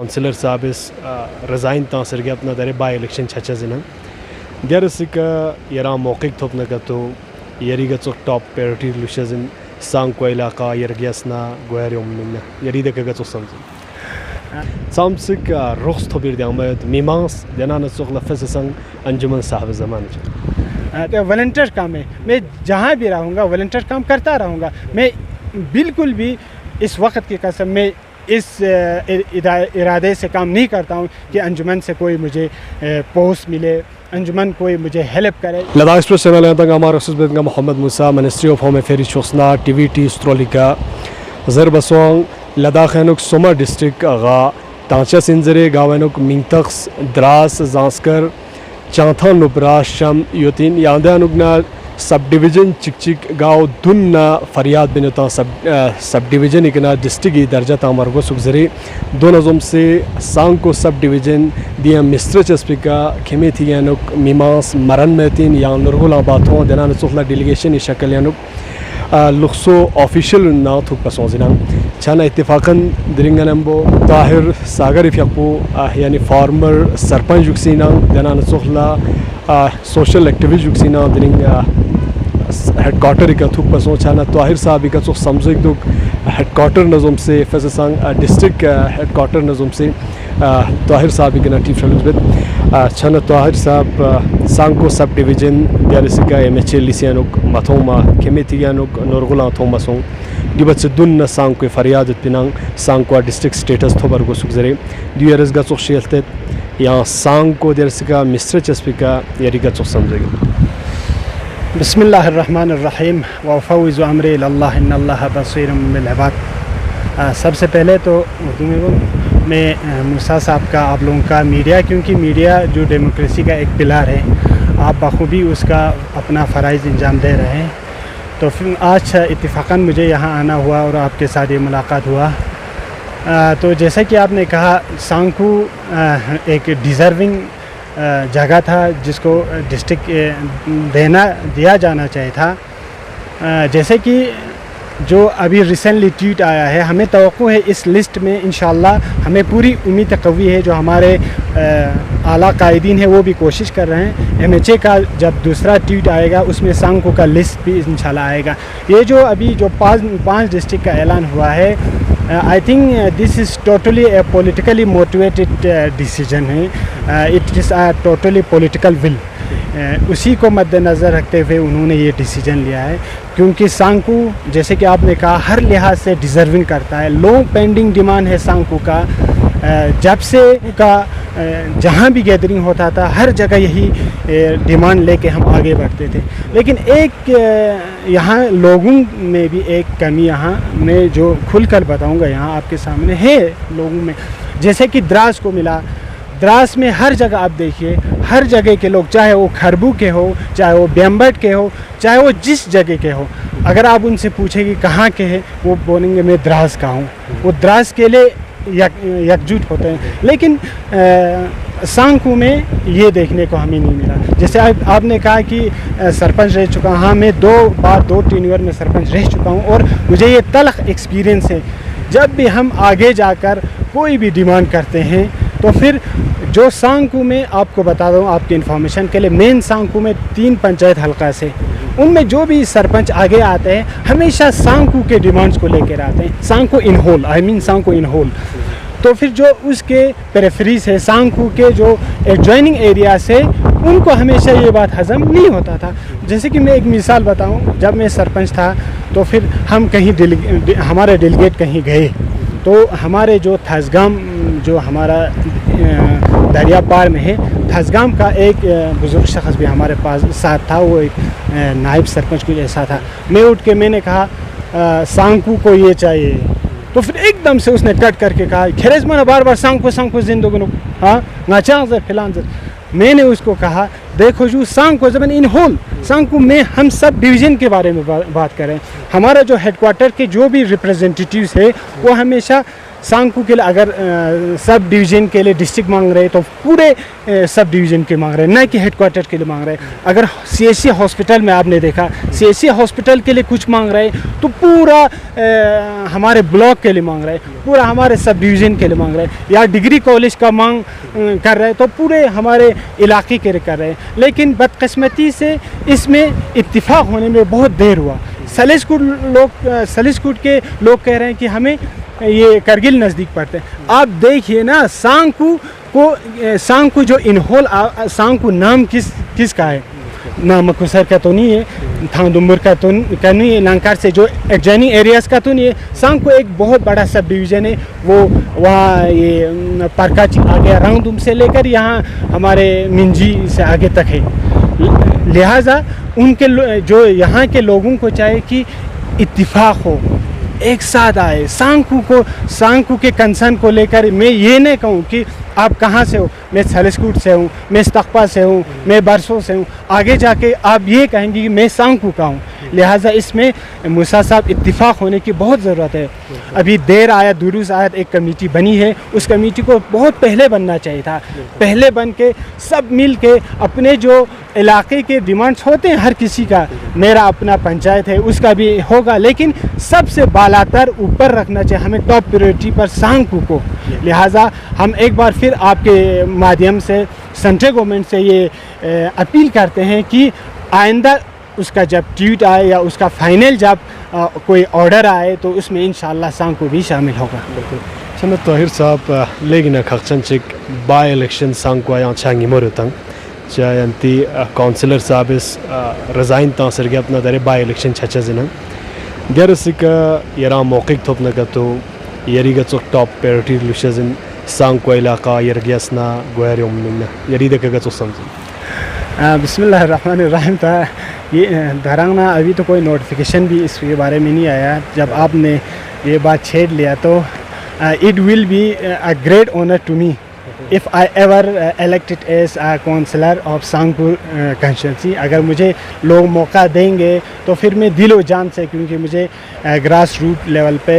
Counsellor صاحبس resign تا سرگیت نہ درے بائی الیکشن چھچا زنا گرسک یرا موقع تھوپ نگتو یری گچو ٹاپ پیرٹی لوشزن سانگ کو علاقہ یرگیسنا گویریوم نہ یری دک گچو سمز سامسک رخص تھوبیر دیامت میمانس جنان سوخ لفظ سنگ انجمن صاحب زمان والنٹیئر کام ہے. میں جہاں بھی رہوں گا والنٹیئر کام کرتا رہوں گا. میں بالکل بھی اس وقت کی قسم میں اس ارادے سے کام نہیں کرتا ہوں کہ انجمن سے کوئی مجھے پوسٹ ملے, انجمن کوئی مجھے ہیلپ کرے. لداخ ایکسپریس چینل تنگ ہمارا سبت Muhammad Musa ministry of home affairs چوسنا ٹی وی ٹی سترولیکا زربسونگ لداخ اینک سوما ڈسٹرکٹ غا تانچا سنزرے گاوینک مینتخس دراس زانسکر چانتھا نبرا شم یوتین یاندانگنا سب ڈویژن چک گاؤ دن فریاد بنتا سب ڈویژن اکنا ڈسٹرکٹ درجہ تامرگو سگزری دو نظم سے سانگ کو سب ڈویژن دیا مستر چسپکا کھیمی تھی یانک میمانس مرن میتین یا نرغلا باتوں دنان سخلا ڈیلیگیشن شکل یانک لخصو آفیشل نا تھوک پسوں زنا چھانا اتفاقاً درنگنمبو طاہر ساگر فیقو یعنی فارمر سرپنچ جکسینا دنان سخلا سوشل ایکٹیویسٹ جکسینا درنگ ہیڈ کوارٹر کا تھوک پسوں چھانا طاہر صاحب کا سخ سمزک دک ہیڈ کوارٹر نظم سے فیض سانگ ڈسٹرکٹ ہیڈ کوارٹر نظم سے طاہر صاحب کی نٹیف شلوزبت چھانا Tahir Sahib Sankoo subdivision دیارسکا ایم ایچ ایل سیانک متھوما کھیمیتیانک نورغلا تھوما سوں گبت سے دن سانگ کو فریاد پنانگ سانگ کو ڈسٹرکٹ سٹیٹس تھوبر کو سگزرے دیارس گا سخ شیلتت یا سانگ کو دیارسکا مستر چسپکا یری گا سخ سمجھے گا. بسم اللہ الرحمن الرحیم وافوض امری اللہ ان اللہ بصیر بالعباد. سب سے پہلے تو اردو میں موسیٰ صاحب کا آپ لوگوں کا میڈیا, کیونکہ میڈیا جو ڈیموکریسی کا ایک پلار ہے, آپ بخوبی اس کا اپنا فرائض انجام دے رہے ہیں. تو پھر آج اتفاقاً مجھے یہاں آنا ہوا اور آپ کے ساتھ یہ ملاقات ہوا. تو جیسا کہ آپ نے کہا سانکو ایک ڈیزرونگ جگہ تھا جس کو ڈسٹرکٹ دیا جانا چاہیے تھا. جیسے کہ جو ابھی ریسنٹلی ٹویٹ آیا ہے, ہمیں توقع ہے اس لسٹ میں انشاءاللہ, ہمیں پوری امید قوی ہے, جو ہمارے اعلیٰ قائدین ہیں وہ بھی کوشش کر رہے ہیں. ایم ایچ اے کا جب دوسرا ٹویٹ آئے گا اس میں سانکو کا لسٹ بھی انشاءاللہ آئے گا. یہ جو ابھی جو پانچ ڈسٹرکٹ کا اعلان ہوا ہے, I think this is totally a politically motivated decision ہے. It is a totally political will. اسی کو مد نظر رکھتے ہوئے انہوں نے یہ ڈیسیجن لیا ہے, کیونکہ سانکو جیسے کہ آپ نے کہا ہر لحاظ سے ڈیزرونگ کرتا ہے. لانگ پینڈنگ ڈیمانڈ ہے سانکو کا. جب سے کا جہاں بھی گیدرنگ ہوتا تھا ہر جگہ یہی ڈیمانڈ لے کے ہم آگے بڑھتے تھے. لیکن ایک یہاں لوگوں میں بھی ایک کمی یہاں میں جو کھل کر بتاؤں گا یہاں آپ کے سامنے ہے لوگوں میں, جیسے کہ دراس کو ملا. دراس میں ہر جگہ آپ دیکھیے, ہر جگہ کے لوگ, چاہے وہ کھربو کے ہو, چاہے وہ بیمبٹ کے ہو, چاہے وہ جس جگہ کے ہو, اگر آپ ان سے پوچھیں کہ کہاں کے ہیں وہ بولیں گے میں دراس کا ہوں. وہ دراس کے لیے یکجوٹ ہوتے ہیں. لیکن سانکو میں یہ دیکھنے کو ہمیں نہیں ملا. جیسے آپ نے کہا کہ سرپنچ رہ چکا ہوں, ہاں میں 2 بار 2 ٹینیور میں سرپنچ رہ چکا ہوں, اور مجھے یہ تلخ ایکسپیرینس ہے. جب بھی ہم آگے جا کر کوئی بھی ڈیمانڈ کرتے ہیں تو پھر جو سانکو میں آپ کو بتا دوں آپ کی انفارمیشن کے لیے, مین سانکو میں 3 پنچایت حلقہ سے, ان میں جو بھی سرپنچ آگے آتے ہیں ہمیشہ سانکو کے ڈیمانڈز کو لے کر آتے ہیں. سانکو ان ہول, سانکو ان ہول. تو پھر جو اس کے پریفریز ہے سانکو کے جو ایڈجوائننگ ایریا سے, ان کو ہمیشہ یہ بات ہضم نہیں ہوتا تھا. جیسے کہ میں ایک مثال بتاؤں, جب میں سرپنچ تھا تو پھر ہم کہیں ہمارے ڈیلیگیٹ کہیں گئے, تو ہمارے جو تھزگام جو ہمارا دریا پار میں ہے, تھزگام کا ایک بزرگ شخص بھی ہمارے پاس ساتھ تھا, وہ ایک نائب سرپنچ کچھ ایسا تھا. میں اٹھ کے میں نے کہا سانکو کو یہ چاہیے, تو پھر ایک دم سے اس نے کٹ کر کے کہا کھیرز منا بار بار سانکو زندگی نو ہاں ناچان زر فلان زر. میں نے اس کو کہا دیکھو جو سانکو زبان ان ہول, سانکو میں ہم سب ڈویژن کے بارے میں بات کریں. ہمارا جو ہیڈ کوارٹر کے جو بھی ریپریزنٹیٹیوز ہے وہ ہمیشہ सांकू के लिए अगर सब डिवीज़न के लिए डिस्ट्रिक्ट मांग रहे तो पूरे सब डिवीज़न के मांग रहे हैं, न कि हेडक्वार्टर के लिए मांग रहे हैं। अगर CHC हॉस्पिटल में आपने देखा CHC हॉस्पिटल के लिए कुछ मांग रहे हैं तो पूरा हमारे ब्लॉक के लिए मांग रहे हैं, पूरा हमारे सब डिवीज़न के लिए मांग रहे हैं, या डिग्री कॉलेज का मांग कर रहे हैं तो पूरे हमारे इलाके के लिए कर रहे हैं। लेकिन बदकिस्मती से इसमें इत्तिफाक होने में बहुत देर हुआ। सलिसकुट के लोग कह रहे हैं कि हमें ये करगिल नज़दीक पड़ते हैं। आप देखिए ना, सांकू जो इनहोल सांकू नाम किसका है? नाम मकुसर का तो नहीं है, थांगदुम्बुर का नहीं है, लंकार से जो एडजॉइनिंग एरियाज़ का तो नहीं है। सांकू एक बहुत बड़ा सब डिवीज़न है, वो वहाँ ये परकाची आ गया, रांगदुम से लेकर यहाँ हमारे मिंजी से आगे तक है। लिहाजा उनके जो यहाँ के लोगों को चाहे कि इत्तिफाक हो, एक साथ आए। सांकू के कंसर्न को लेकर मैं ये नहीं कहूँ कि आप कहाँ से हो, मैं सलिसकुट से हूँ, मैं इस्तकपा से हूँ, मैं बरसों से हूँ, आगे जाके आप ये कहेंगे कि मैं सांकू का हूँ। लिहाजा इसमें मूसा साहब इत्तिफाक होने की बहुत ज़रूरत है। अभी देर आया दुरुस्त आयत एक कमेटी बनी है, उस कमेटी को बहुत पहले बनना चाहिए था। पहले बन के सब मिल के अपने जो इलाके के डिमांड्स होते हैं हर किसी का, मेरा अपना पंचायत है उसका भी होगा, लेकिन सबसे बालातर ऊपर रखना चाहिए हमें टॉप प्रायोरिटी पर सांकू को। लिहाजा हम एक बार फिर आपके माध्यम से सेंट्रल गवर्नमेंट से ये अपील करते हैं कि आइंदा उसका जब ट्वीट आए या उसका फाइनल जब कोई ऑर्डर आए तो उसमें इंशाअल्लाह सांकू भी शामिल होगा। चलो ताहिर साहब लेकिन खर्चन बाय इलेक्शन सांकू आया छांगी मोरतंग चाहती काउंसलर साहब इस रिजाइन तासर के अपना दरे बाय इलेक्शन छचा जिन दरसिक यरा मौके थोपना का तो यरी का टॉप प्रायोरिटी लुशजन सांकू इलाका यरगियासना गोयर यमना यरी देख का समझ। बिस्मिल्लाहिर्रहमानिर्रहीम था ये धरांगना अभी तो कोई नोटिफिकेशन भी इसके बारे में नहीं आया। जब आपने ये बात छेड़ लिया तो it will be a great honour to me if I ever elected as a councillor of Sankoo constituency. अगर मुझे लोग मौका देंगे तो फिर मैं दिलो जान से, क्योंकि मुझे ग्रास रूट लेवल पे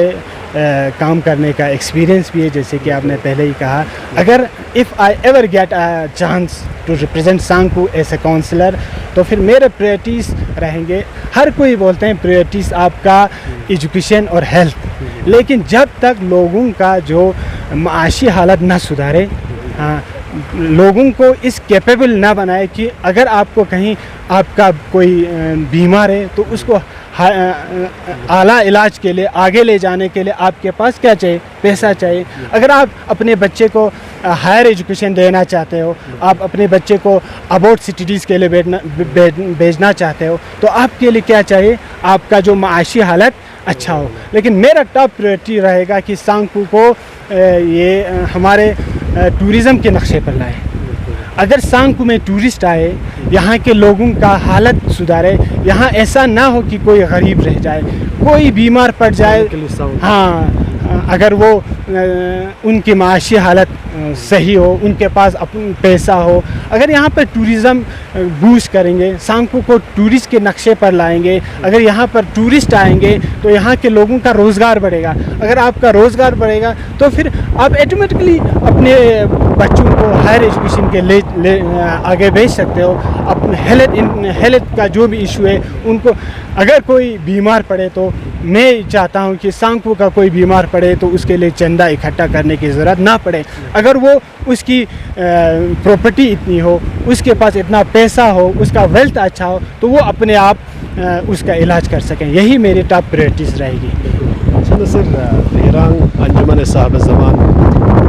काम करने का एक्सपीरियंस भी है, जैसे कि आपने पहले ही कहा। अगर if I ever get a chance to represent Sankoo as a councillor तो फिर मेरे प्रायोरिटीज़ रहेंगे। हर कोई बोलते हैं प्रायोरिटीज़ आपका एजुकेशन और हेल्थ, लेकिन जब तक लोगों का जो माशी हालत ना सुधारे, हाँ, लोगों को इस कैपेबल ना बनाए कि अगर आपको कहीं आपका कोई बीमार है तो उसको आला इलाज के लिए आगे ले जाने के लिए आपके पास क्या चाहिए? पैसा चाहिए। अगर आप अपने बच्चे को हायर एजुकेशन देना चाहते हो, आप अपने बच्चे को अबॉर्ड सिटीज़ के लिए भेजना चाहते हो तो आपके लिए क्या चाहिए? आपका जो माशी हालत अच्छा हो। लेकिन मेरा टॉप प्रायोरिटी रहेगा कि सांकू को ये हमारे टूरिज़म के नक्शे पर लाए। अगर सांकू में टूरिस्ट आए, यहाँ के लोगों का हालत सुधारे, यहाँ ऐसा ना हो कि कोई गरीब रह जाए, कोई बीमार पड़ जाए, हाँ, अगर वो उनकी माशी हालत सही हो, उनके पास अपन पैसा हो। अगर यहाँ पर टूरिज़म बूस्ट करेंगे, सांकू को टूरिस्ट के नक्शे पर लाएंगे, अगर यहाँ पर टूरिस्ट आएंगे तो यहाँ के लोगों का रोज़गार बढ़ेगा। अगर आपका रोज़गार बढ़ेगा तो फिर आप ऑटोमेटिकली अपने बच्चों को हायर एजुकेशन के ले आगे भेज सकते हो। अपने हेल्थ का जो भी इशू है उनको, अगर कोई बीमार पड़े तो मैं चाहता हूँ कि सांकू का कोई बीमार पड़े तो उसके लिए चंदा इकट्ठा करने की ज़रूरत ना पड़े। अगर वो उसकी प्रॉपर्टी इतनी हो, उसके पास इतना पैसा हो, उसका वेल्थ अच्छा हो तो वो अपने आप उसका इलाज कर सकें। यही मेरी टॉप प्रायोरिटीज़ रहेगी। चलो सर ईरान अंजुमन साहब ज़मान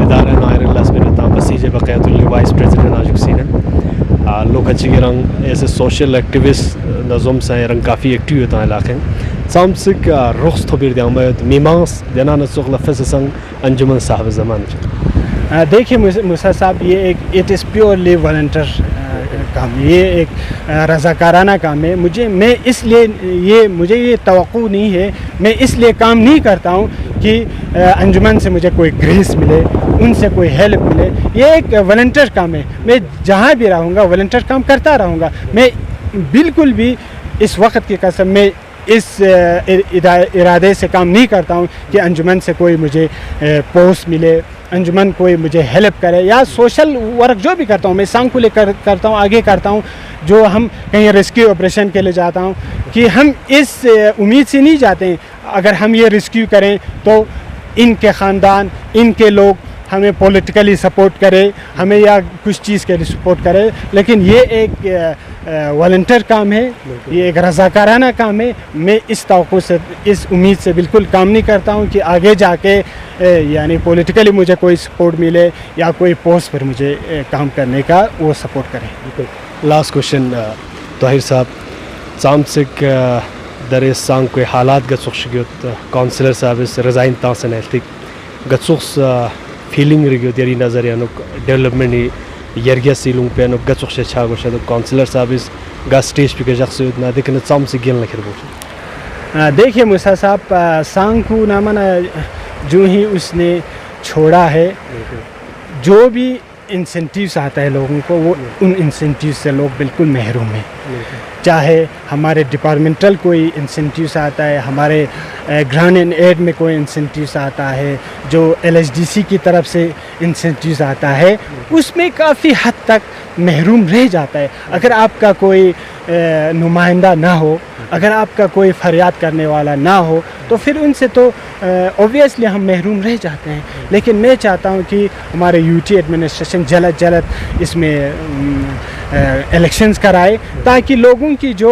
इदारा नायरल्लास में रहता बसीजे बक़ैतुल वाइस प्रेसिडेंट आजुक सीनन लोग अच्छी रंग ऐसे सोशल एक्टिविस्ट नज़म से रंग काफ़ी एक्टिव होता है इलाके सामसिक रुख थोबीर दियामत मीमांस देना नसुख लफ्ज़ संग अंजुमन साहब ज़मान। देखिए मूसा साहब, ये एक इट इज़ प्योरली वॉलंटियर काम, ये एक रज़ाकाराना काम है। मुझे ये तवक्को नहीं है, मैं इसलिए काम नहीं करता हूँ कि अंजुमन से मुझे कोई ग्रेस मिले, उनसे कोई हेल्प मिले। ये एक वॉलंटियर काम है। मैं जहाँ भी रहूँगा वॉलंटियर काम करता रहूँगा। मैं बिल्कुल भी इस वक्त की कसम में इस इरादे से काम नहीं करता हूँ कि अंजुमन से कोई मुझे पोस्ट मिले, अंजुमन कोई मुझे हेल्प करे, या सोशल वर्क जो भी करता हूँ मैं सांग को लेकर करता हूँ, आगे करता हूँ। जो हम कहीं रेस्क्यू ऑपरेशन के लिए जाता हूँ कि हम इस उम्मीद से नहीं जाते हैं अगर हम ये रेस्क्यू करें तो इनके ख़ानदान, इनके लोग हमें पॉलिटिकली सपोर्ट करे, हमें या कुछ चीज़ के लिए सपोर्ट करे, लेकिन ये एक वॉलंटियर काम है, ये एक रज़ाकाराना काम है। मैं इस तवक्को से, इस उम्मीद से बिल्कुल काम नहीं करता हूँ कि आगे जाके यानी पॉलिटिकली मुझे कोई सपोर्ट मिले या कोई पोस्ट पर मुझे काम करने का वो सपोर्ट करे। लास्ट क्वेश्चन ताहिर साहब, चामसिक दर सांग कोई हालात गचुख काउंसलर साहब रिजाइन तासन हेल्थिक गचुख फीलिंग रही तेरी नज़र यानुक डेवलपमेंट यरगिया सीलुंग पे यानुक गचुख से छा गोशा तो काउंसलर साहब इस गा स्टेज पे गजक से उतना देखने चाम से गिल लखर बोल। देखिए मूसा साहब, सांग को ना माना जो ही उसने छोड़ा है, जो भी इंसेंटिव्स आता है लोगों को, वो उन इंसेंटिव से लोग बिल्कुल महरूम हैं। चाहे हमारे डिपार्टमेंटल कोई इंसेंटिव्स आता है, हमारे ग्रांट एंड एड में कोई इंसेंटिव्स आता है, जो LHDC की तरफ से इंसेंटिव्स आता है, उसमें काफ़ी हद तक महरूम रह जाता है। अगर आपका कोई नुमाइंदा ना हो, अगर आपका कोई फरियाद करने वाला ना हो, तो फिर उनसे तो ऑब्वियसली हम महरूम रह जाते हैं। लेकिन मैं चाहता हूँ कि हमारे UT एडमिनिस्ट्रेशन जल्द इसमें इलेक्शंस कराए ताकि लोगों की जो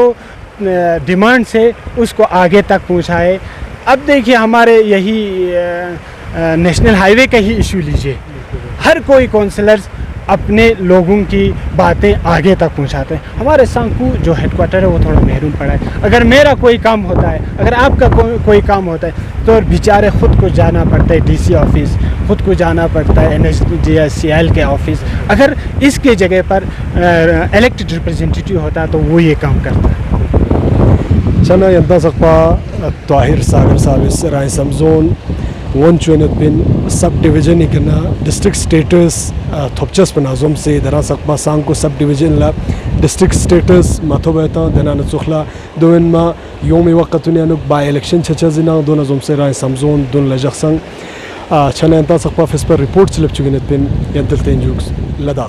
डिमांड्स है उसको आगे तक पहुँचाए। अब देखिए हमारे यही नेशनल हाईवे का ही इशू लीजिए, हर कोई काउंसलर्स अपने लोगों की बातें आगे तक पहुंचाते हैं। हमारे सांकू जो हेडक्वार्टर है वो थोड़ा महरूम पड़ा है। अगर मेरा कोई काम होता है, अगर आपका कोई काम होता है, तो बेचारे ख़ुद को जाना पड़ता है DC ऑफिस, ख़ुद को जाना पड़ता है NHDCL के ऑफिस। अगर इसके जगह पर इलेक्टेड रिप्रेजेंटेटिव होता है तो वो ये काम करता है। चना यंता सकपा ताहिर सागर साबिस राय समझोन वन चुनत बिन सब डिवीजन इकना डिस्ट्रिक्ट स्टेटस थोपचस पनाजोम से दरा सकपा सांग को सब डिवीजन ला डिस्ट्रिक्ट स्टेटस माथो बेता दना नचुखला दोन मा योम वक्तुने अनुक बाय इलेक्शन छचजिना दोन जोम से राय समझोन दोन लजखसंग चना यंता सकपा फेस पर रिपोर्ट स्लिप चुगिनत बिन यंतल तेंजुक्स लदा।